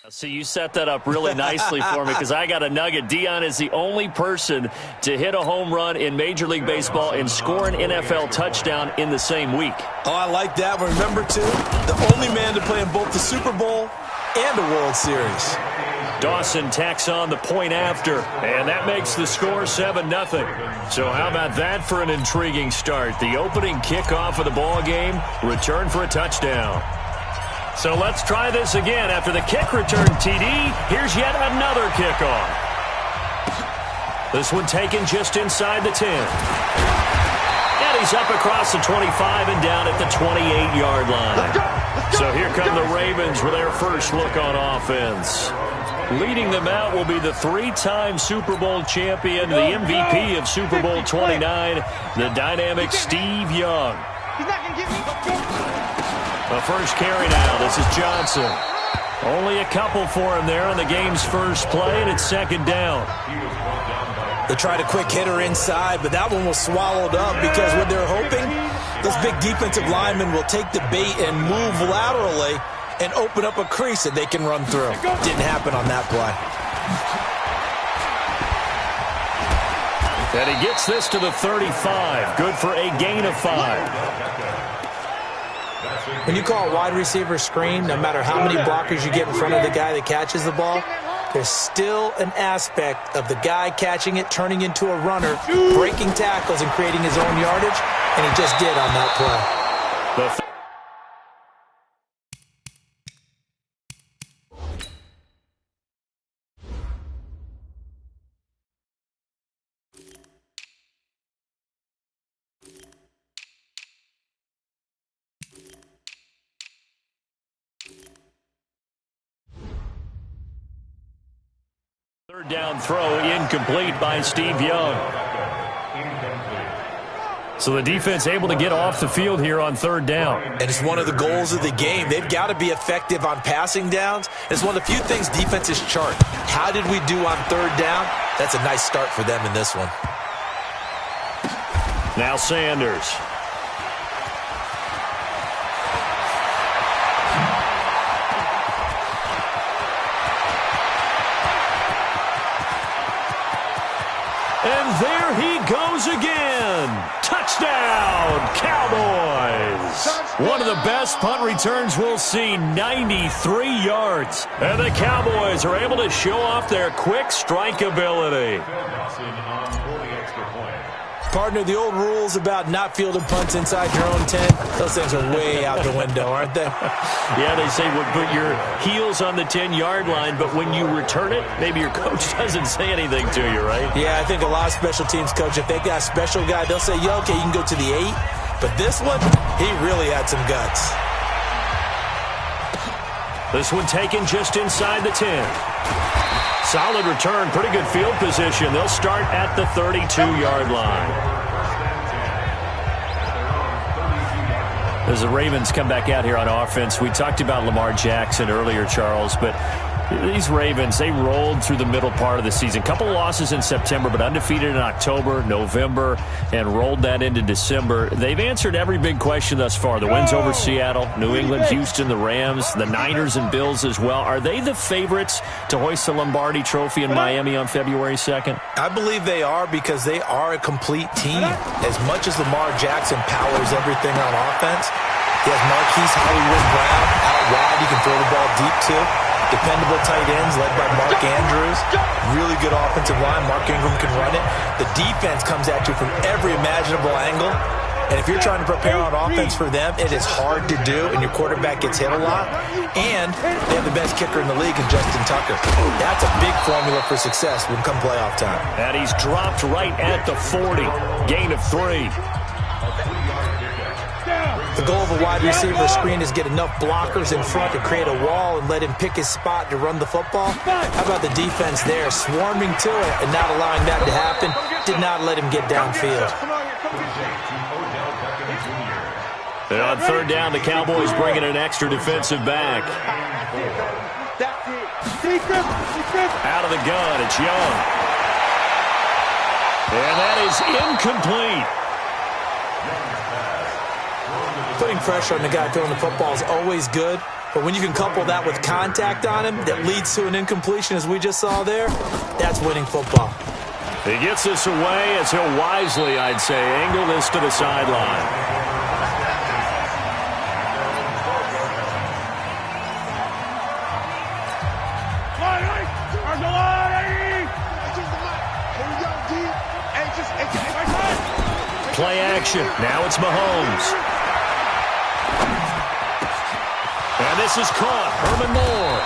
So you set that up really nicely for me because I got a nugget. Dion is the only person to hit a home run in Major League Baseball and score an NFL touchdown in the same week. Oh, I like that. But remember, too, the only man to play in both the Super Bowl and the World Series. Dawson tacks on the point after, and that makes the score 7-0. So how about that for an intriguing start? The opening kickoff of the ball game, return for a touchdown. So let's try this again. After the kick return TD, here's yet another kickoff. This one taken just inside the 10. And he's up across the 25 and down at the 28-yard line. So here come the Ravens with their first look on offense. Leading them out will be the three-time Super Bowl champion, the MVP of Super Bowl 29, the dynamic Steve Young. The first carry now. This is Johnson. Only a couple for him there on the game's first play, and it's second down. They tried a quick hitter inside, but that one was swallowed up because what they're hoping, those big defensive linemen will take the bait and move laterally and open up a crease that they can run through. Didn't happen on that play. And he gets this to the 35. Good for a gain of 5. When you call a wide receiver screen, no matter how many blockers you get in front of the guy that catches the ball, there's still an aspect of the guy catching it, turning into a runner, breaking tackles and creating his own yardage, and he just did on that play. Third down throw incomplete by Steve Young. So the defense able to get off the field here on third down. And it's one of the goals of the game. They've got to be effective on passing downs. It's one of the few things defenses chart. How did we do on third down? That's a nice start for them in this one. Now Sanders. And there he goes again. Touchdown, Cowboys. One of the best punt returns we'll see, 93 yards. And the Cowboys are able to show off their quick strike ability. Partner, the old rules about not fielding punts inside your own 10, those things are way out the window, aren't they? Yeah, they say put your heels on the 10-yard line, but when you return it, maybe your coach doesn't say anything to you, right? Yeah, I think a lot of special teams coach, if they got a special guy, they'll say, yeah, okay, you can go to the 8. But this one, he really had some guts. This one taken just inside the 10. Solid return, pretty good field position. They'll start at the 32-yard line. As the Ravens come back out here on offense, we talked about Lamar Jackson earlier, Charles, but these Ravens, they rolled through the middle part of the season. Couple losses in September, but undefeated in October, November, and rolled that into December. They've answered every big question thus far. The wins over Seattle, New England, Houston, the Rams, the Niners and Bills as well. Are they the favorites to hoist the Lombardi Trophy in Miami on February 2nd? I believe they are because they are a complete team. As much as Lamar Jackson powers everything on offense, he has Marquise Hollywood Brown out wide. He can throw the ball deep too. Dependable tight ends led by Mark Andrews. Really good offensive line. Mark Ingram can run it. The defense comes at you from every imaginable angle. And if you're trying to prepare on offense for them, it is hard to do, and your quarterback gets hit a lot. And they have the best kicker in the league in Justin Tucker. That's a big formula for success when come playoff time. And he's dropped right at the 40. Gain of 3. The goal of a wide receiver screen is get enough blockers in front to create a wall and let him pick his spot to run the football. How about the defense there, swarming to it and not allowing that to happen? Did not let him get downfield. And on third down, the Cowboys bringing an extra defensive back. Out of the gun, it's Young. And that is incomplete. Putting pressure on the guy throwing the football is always good, But when you can couple that with contact on him that leads to an incompletion, as we just saw there, that's winning football. He gets this away as he'll wisely, I'd say, angle this to the sideline. Play action. Now it's Mahomes. And this is caught. Herman Moore.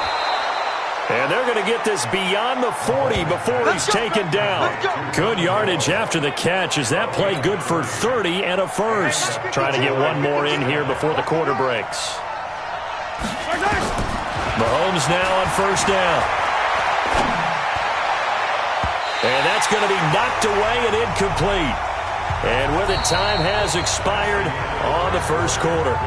And they're going to get this beyond the 40 before he's taken down. Good yardage after the catch as that play good for 30 and a first. Trying to get one more in here before the quarter breaks. Mahomes now on first down. And that's going to be knocked away and incomplete. And with it, time has expired on the first quarter.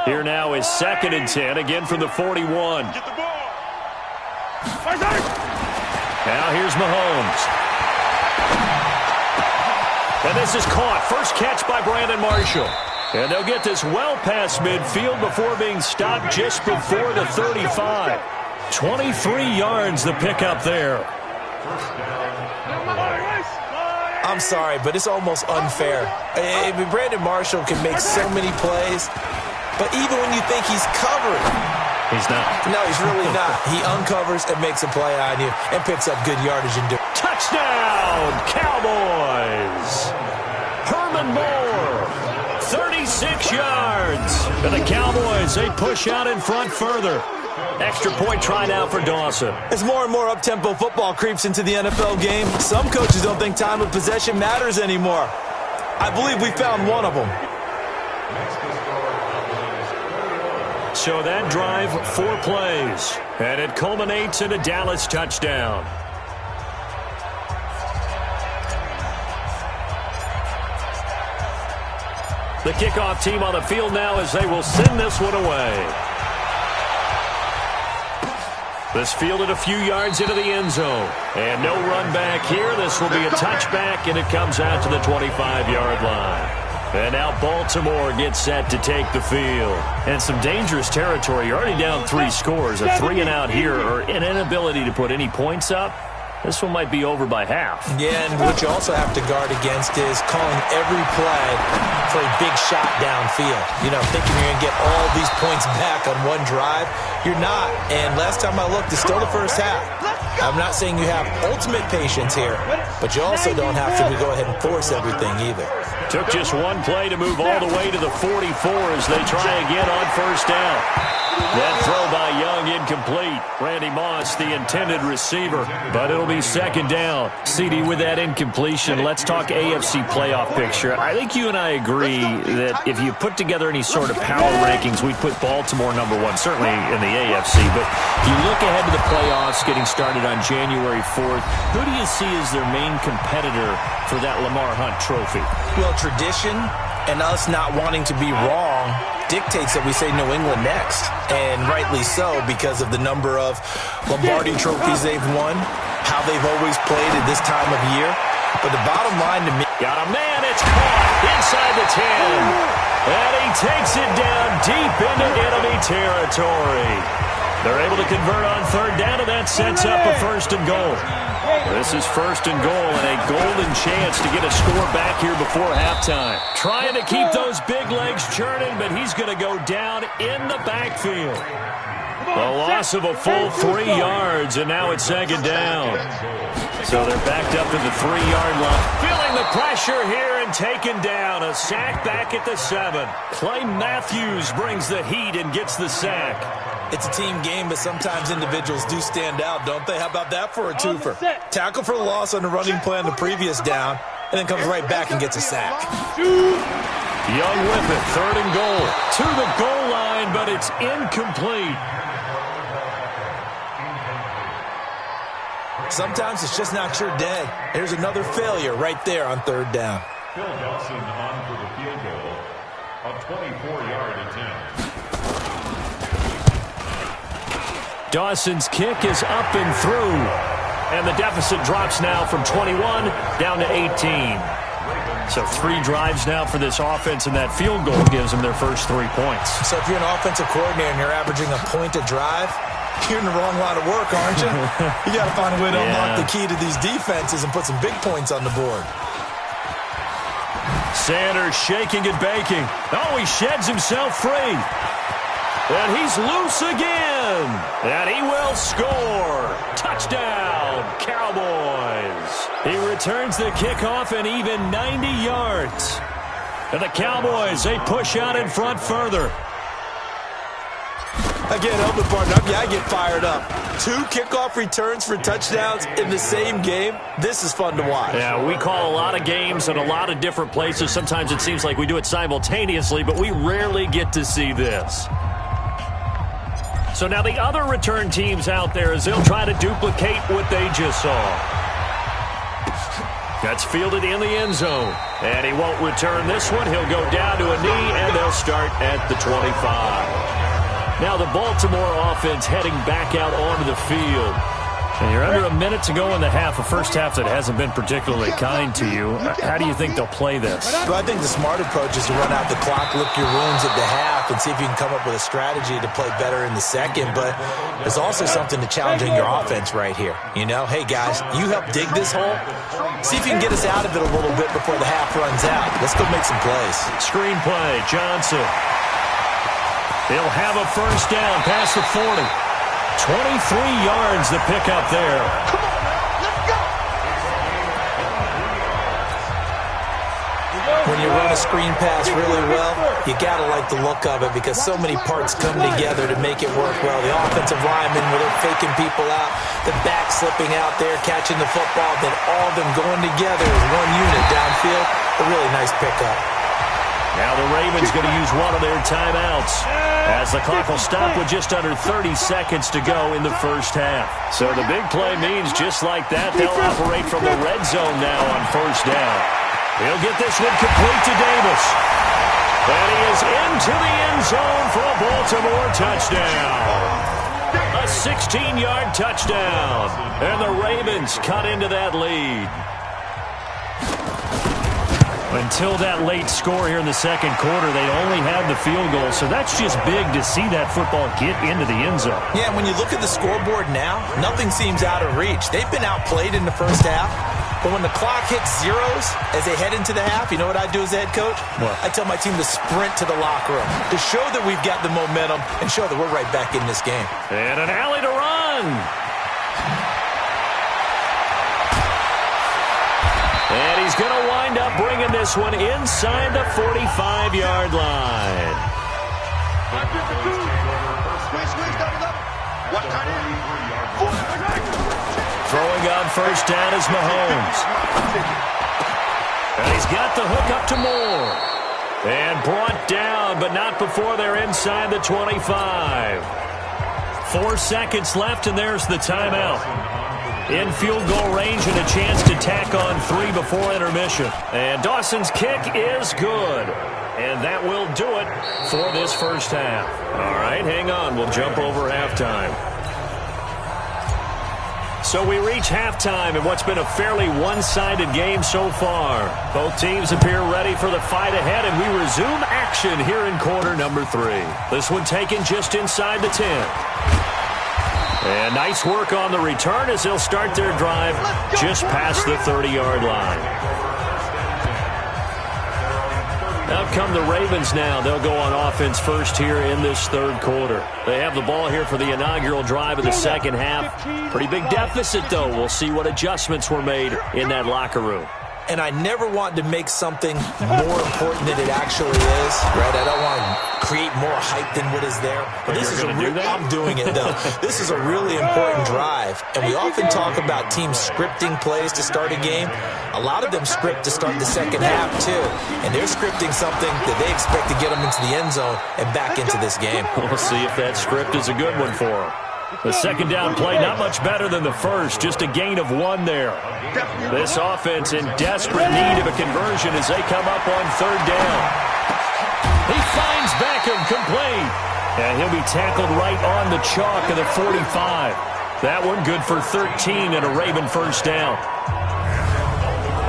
Here now is 2nd and 10, again from the 41. Get the ball. Now here's Mahomes. And this is caught. First catch by Brandon Marshall. And they'll get this well past midfield before being stopped just before the 35. 23 yards the pickup there. I'm sorry, but it's almost unfair. I mean, Brandon Marshall can make so many plays. But even when you think he's covered, he's not. No, he's really not. He uncovers and makes a play on you and picks up good yardage and touchdown, Cowboys! Herman Moore, 36 yards. And the Cowboys, they push out in front further. Extra point try now for Dawson. As more and more up-tempo football creeps into the NFL game, some coaches don't think time of possession matters anymore. I believe we found one of them. So that drive, 4 plays, and it culminates in a Dallas touchdown. The kickoff team on the field now as they will send this one away. This fielded a few yards into the end zone. And no run back here. This will be a touchback, and it comes out to the 25-yard line. And now Baltimore gets set to take the field. And some dangerous territory. You're already down 3 scores. A 3-and-out here, or an inability to put any points up. This one might be over by half. Yeah, and what you also have to guard against is calling every play for a big shot downfield. You know, thinking you're going to get all these points back on one drive. You're not. And last time I looked, it's still the first half. I'm not saying you have ultimate patience here, but you also don't have to go ahead and force everything either. Took just one play to move all the way to the 44 as they try again on first down. That throw by Young incomplete. Randy Moss, the intended receiver, but it'll be 2nd down. CD, with that incompletion, let's talk AFC playoff picture. I think you and I agree that if you put together any sort of power rankings, we'd put Baltimore #1, certainly in the AFC. But you look ahead to the playoffs getting started on January 4th. Who do you see as their main competitor for that Lamar Hunt trophy? Well, tradition and us not wanting to be wrong dictates that we say New England next, and rightly so because of the number of Lombardi trophies they've won, how they've always played at this time of year. But the bottom line to me... Got a man, it's caught inside the 10, and he takes it down deep into enemy territory. They're able to convert on 3rd down, and that sets up a 1st and goal. This is 1st and goal and a golden chance to get a score back here before halftime. Trying to keep those big legs churning, but he's going to go down in the backfield. A loss of a full 3 yards, and now it's 2nd down. So they're backed up to the 3-yard line. Feeling the pressure here and taken down. A sack back at the 7. Clay Matthews brings the heat and gets the sack. It's a team game, but sometimes individuals do stand out, don't they? How about that for a twofer? Tackle for the loss on the running play on the previous down. and then comes right back and gets a sack. Young with it, 3rd and goal. To the goal line, but it's incomplete. Sometimes it's just not your day. There's another failure right there on 3rd down. Phil Dawson on for the field goal. A 24-yard attempt. Dawson's kick is up and through. And the deficit drops now from 21 down to 18. So 3 drives now for this offense, and that field goal gives them their first 3 points. So if you're an offensive coordinator and you're averaging a point a drive, you're in the wrong line of work, aren't you? You got to find a way to unlock the key to these defenses and put some big points on the board. Sanders shaking and baking. Oh, he sheds himself free. And he's loose again. And he will score. Touchdown, Cowboys. He returns the kickoff and even 90 yards. And the Cowboys, they push out in front further. I can't help it, partner. I get fired up. 2 kickoff returns for touchdowns in the same game. This is fun to watch. Yeah, we call a lot of games in a lot of different places. Sometimes it seems like we do it simultaneously, but we rarely get to see this. So now the other return teams out there, as they'll try to duplicate what they just saw. That's fielded in the end zone. And he won't return this one. He'll go down to a knee, and they'll start at the 25. Now the Baltimore offense heading back out onto the field. And you're under a minute to go in the half, a first half that hasn't been particularly kind to you. How do you think they'll play this? Well, I think the smart approach is to run out the clock, lick your wounds at the half, and see if you can come up with a strategy to play better in the second. But there's also something to challenging your offense right here. You know, hey, guys, you help dig this hole. See if you can get us out of it a little bit before the half runs out. Let's go make some plays. Screen play, Johnson. He'll have a first down past the 40. 23 yards the pickup there. Come on, man. Let's go. When you run a screen pass really well, you got to like the look of it because so many parts come together to make it work well. The offensive linemen, where they're faking people out, the back slipping out there, catching the football, then all of them going together as one unit downfield. A really nice pickup. Now the Ravens going to use one of their timeouts as the clock will stop with just under 30 seconds to go in the first half. So the big play means just like that, they'll operate from the red zone now on first down. He'll get this one complete to Davis. And he is into the end zone for a Baltimore touchdown. A 16-yard touchdown. And the Ravens cut into that lead. Until that late score here in the second quarter, they only had the field goal, so that's just big to see that football get into the end zone. Yeah, when you look at the scoreboard now, nothing seems out of reach. They've been outplayed in the first half, but when the clock hits zeros as they head into the half, you know what I do as the head coach? What? I tell my team to sprint to the locker room to show that we've got the momentum and show that we're right back in this game. And an alley to run. And he's going to wind up bringing this one inside the 45-yard line. Throwing on first down is Mahomes. And he's got the hook up to Moore. And brought down, but not before they're inside the 25. 4 seconds left, and there's the timeout. In field goal range and a chance to tack on 3 before intermission. And Dawson's kick is good. And that will do it for this first half. All right, hang on. We'll jump over halftime. So we reach halftime in what's been a fairly one-sided game so far. Both teams appear ready for the fight ahead, and we resume action here in quarter number 3. This one taken just inside the 10. And nice work on the return as they'll start their drive just past the 30-yard line. Out come the Ravens now. They'll go on offense first here in this third quarter. They have the ball here for the inaugural drive of the second half. Pretty big deficit, though. We'll see what adjustments were made in that locker room. and I never want to make something more important than it actually is, right? I don't want to create more hype than what is there. But this is I'm doing it, though. This is a really important drive, and we often talk about teams scripting plays to start a game. A lot of them script to start the second half, too, and they're scripting something that they expect to get them into the end zone and back into this game. We'll see if that script is a good one for them. The second down play, not much better than the first, just a gain of 1 there. This offense in desperate need of a conversion as they come up on third down. He finds Beckham complete, and he'll be tackled right on the chalk of the 45. That one good for 13 and a Raven first down.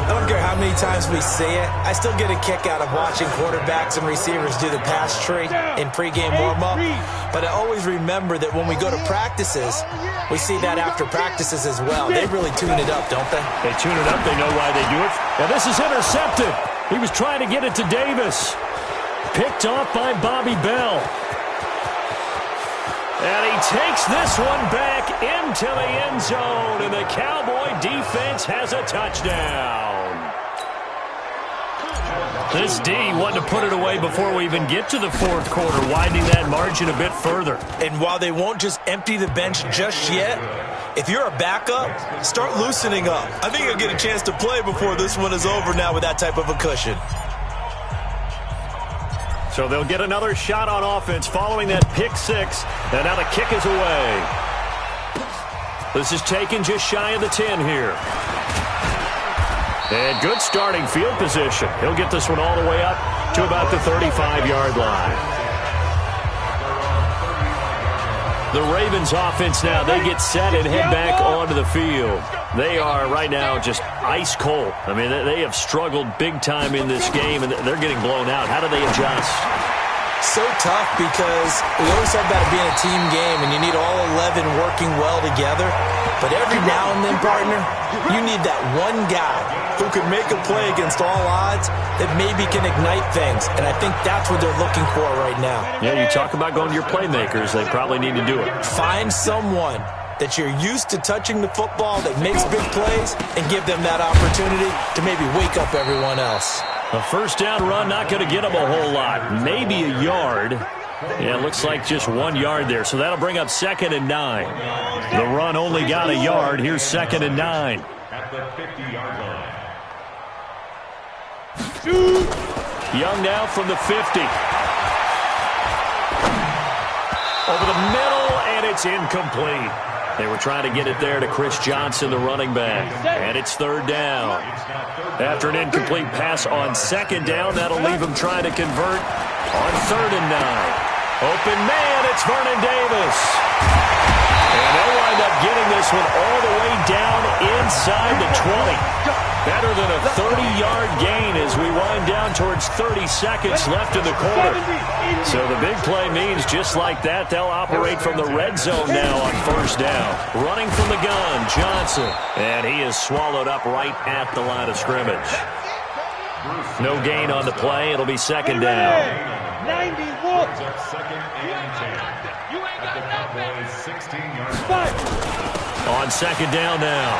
I don't care how many times we say it, I still get a kick out of watching quarterbacks and receivers do the pass tree in pregame warm-up. But I always remember that when we go to practices, we see that after practices as well. They really tune it up, don't they? They tune it up. They know why they do it. Now this is intercepted. He was trying to get it to Davis. Picked off by Bobby Bell. And he takes this one back into the end zone, and the Cowboy defense has a touchdown. This D wanted to put it away before we even get to the fourth quarter, widening that margin a bit further. And while they won't just empty the bench just yet, if you're a backup, start loosening up. I think you'll get a chance to play before this one is over now with that type of a cushion. So they'll get another shot on offense following that pick six. And now the kick is away. This is taken just shy of the 10 here. And good starting field position. He'll get this one all the way up to about the 35-yard line. The Ravens offense now, they get set and head back onto the field. They are right now just ice cold. I mean, they have struggled big time in this game, and they're getting blown out. How do they adjust? So tough because we always talk about it being a team game, and you need all 11 working well together. But every now and then, partner, you need that one guy who can make a play against all odds that maybe can ignite things. And I think that's what they're looking for right now. Yeah, you talk about going to your playmakers. They probably need to do it. Find someone that you're used to touching the football that makes big plays and give them that opportunity to maybe wake up everyone else. A first down run, not going to get them a whole lot. Maybe a yard. Yeah, it looks like just 1 yard there. So that'll bring up 2nd and 9. The run only got a yard. Here's 2nd and 9. At the 50-yard line. Young now from the 50. Over the middle, and it's incomplete. They were trying to get it there to Chris Johnson, the running back. And it's 3rd down. After an incomplete pass on 2nd down, that'll leave him trying to convert on 3rd and 9. Open man, it's Vernon Davis. And they'll wind up getting this one all the way down inside the 20. Better than a 30-yard gain as we wind down towards 30 seconds left in the quarter. So the big play means just like that, they'll operate from the red zone now on 1st down. Running from the gun, Johnson. And he is swallowed up right at the line of scrimmage. No gain on the play. It'll be 2nd down. 91. 2nd and 10. At the Cowboys' 16-yard line. On 2nd down now.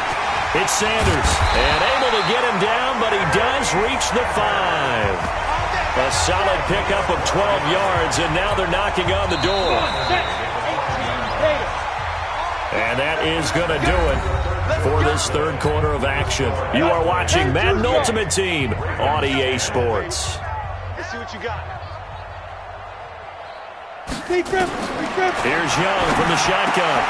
It's Sanders. And able to get him down, but he does reach the 5. A solid pickup of 12 yards, and now they're knocking on the door. And that is going to do it for this 3rd quarter of action. You are watching Madden Ultimate Team on EA Sports. Let's see what you got. Here's Young from the shotgun.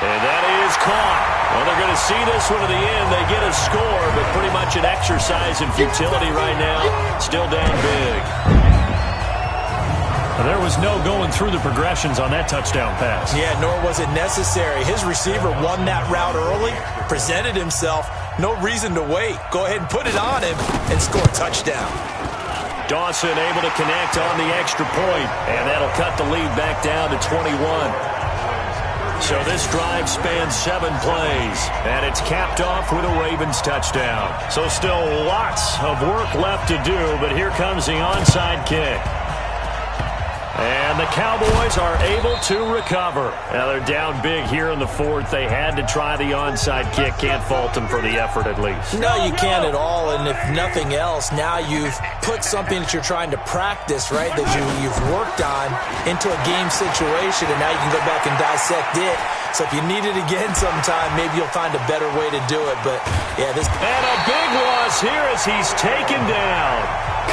And that is caught. Well, they're going to see this one to the end. They get a score, but pretty much an exercise in futility right now. Still down big. There was no going through the progressions on that touchdown pass. Yeah, nor was it necessary. His receiver won that route early, presented himself. No reason to wait. Go ahead and put it on him and score a touchdown. Dawson able to connect on the extra point, and that'll cut the lead back down to 21. So this drive spans 7 plays, and it's capped off with a Ravens touchdown. So still lots of work left to do, but here comes the onside kick. And the Cowboys are able to recover. Now they're down big here in the fourth. They had to try the onside kick. Can't fault them for the effort at least. No, you can't at all. And if nothing else, now you've put something that you're trying to practice, right, that you've worked on into a game situation, and now you can go back and dissect it. So if you need it again sometime, maybe you'll find a better way to do it. But, yeah, this... And a big loss here as he's taken down.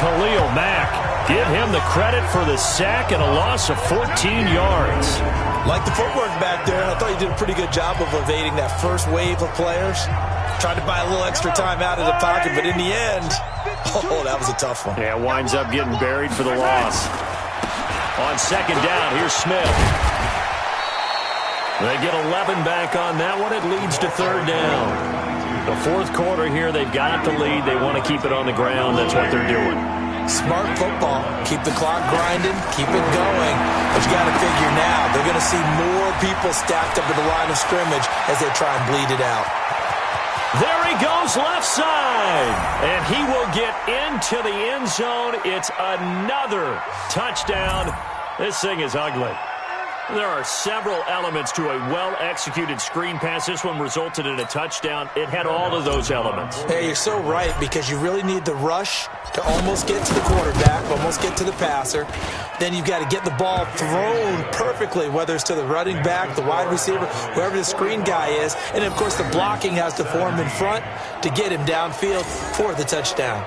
Khalil Mack. Give him the credit for the sack and a loss of 14 yards. Like the footwork back there, I thought he did a pretty good job of evading that first wave of players. Tried to buy a little extra time out of the pocket, but in the end, oh, that was a tough one. Yeah, winds up getting buried for the loss. On second down, here's Smith. They get 11 back on that one. It leads to third down. The fourth quarter here, they've got the lead. They want to keep it on the ground. That's what they're doing. Smart football. Keep the clock grinding. Keep it going. But you got to figure now, they're going to see more people stacked up at the line of scrimmage as they try and bleed it out. There he goes left side. And he will get into the end zone. It's another touchdown. This thing is ugly. There are several elements to a well-executed screen pass. This one resulted in a touchdown. It had all of those elements. Hey, you're so right, because you really need the rush to almost get to the quarterback, almost get to the passer. Then you've got to get the ball thrown perfectly, whether it's to the running back, the wide receiver, whoever the screen guy is. And, of course, the blocking has to form in front to get him downfield for the touchdown.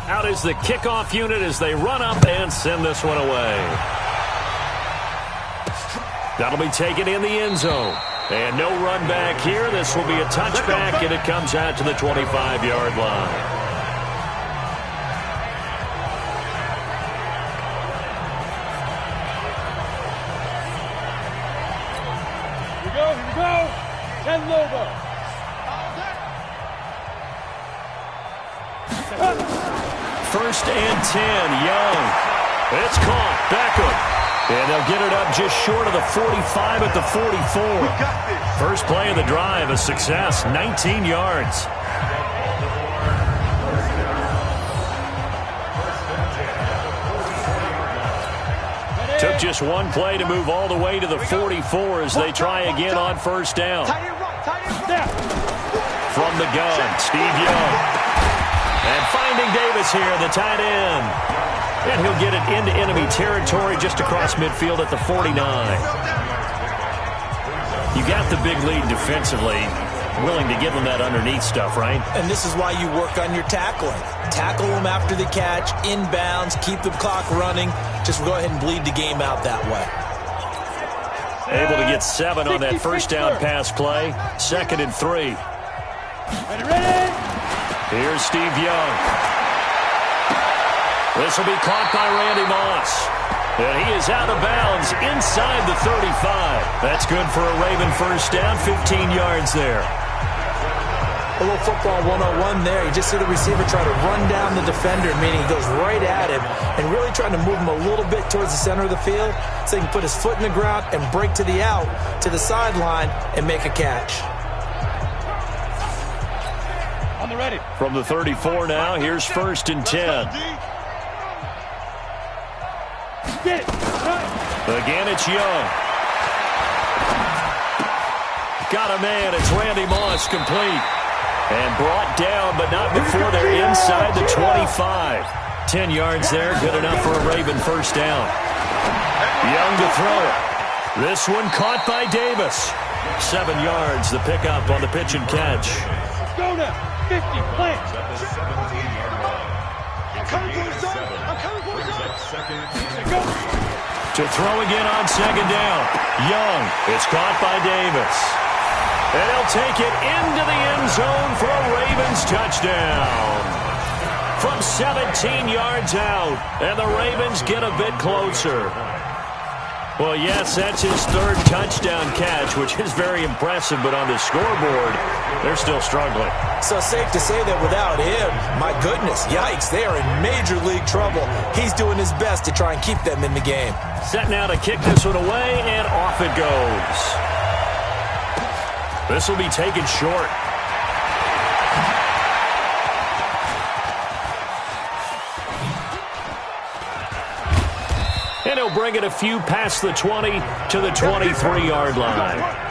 Out is the kickoff unit as they run up and send this one away. That'll be taken in the end zone. And no run back here. This will be a touchback, and it comes out to the 25-yard line. Here we go. And Lobo. First and 10, Young. It's caught. Beckham. And they'll get it up just short of the 45 at the 44. First play of the drive, a success, 19 yards. Took just one play to move all the way to the 44 as they try again on first down. From the gun, Steve Young. And finding Davis here, the tight end. And he'll get it into enemy territory just across midfield at the 49. You got the big lead defensively. Willing to give them that underneath stuff, right? And this is why you work on your tackling. Tackle them after the catch, inbounds, keep the clock running. Just go ahead and bleed the game out that way. Able to get 7 on that first down pass play. 2nd and 3. Ready? Here's Steve Young. This will be caught by Randy Moss. And he is out of bounds inside the 35. That's good for a Raven first down, 15 yards there. A little football 101 there. You just see the receiver try to run down the defender, meaning he goes right at him and really trying to move him a little bit towards the center of the field so he can put his foot in the ground and break to the out, to the sideline, and make a catch. On the ready. From the 34 now, here's 1st and 10. Again, it's Young. Got a man. It's Randy Moss, complete. And brought down, but not before they're inside the 25. 10 yards there, good enough for a Raven first down. Young to throw it. This one caught by Davis. 7 yards, the pickup on the pitch and catch. Go now. 50, plant. To throw again on second down. Young. It's caught by Davis. And he'll take it into the end zone for a Ravens touchdown. From 17 yards out. And the Ravens get a bit closer. Well, yes, that's his third touchdown catch, which is very impressive, but on the scoreboard, they're still struggling. So safe to say that without him, my goodness, yikes, they are in major league trouble. He's doing his best to try and keep them in the game. Set now to kick this one away, and off it goes. This will be taken short. And he'll bring it a few past the 20 to the 23-yard line.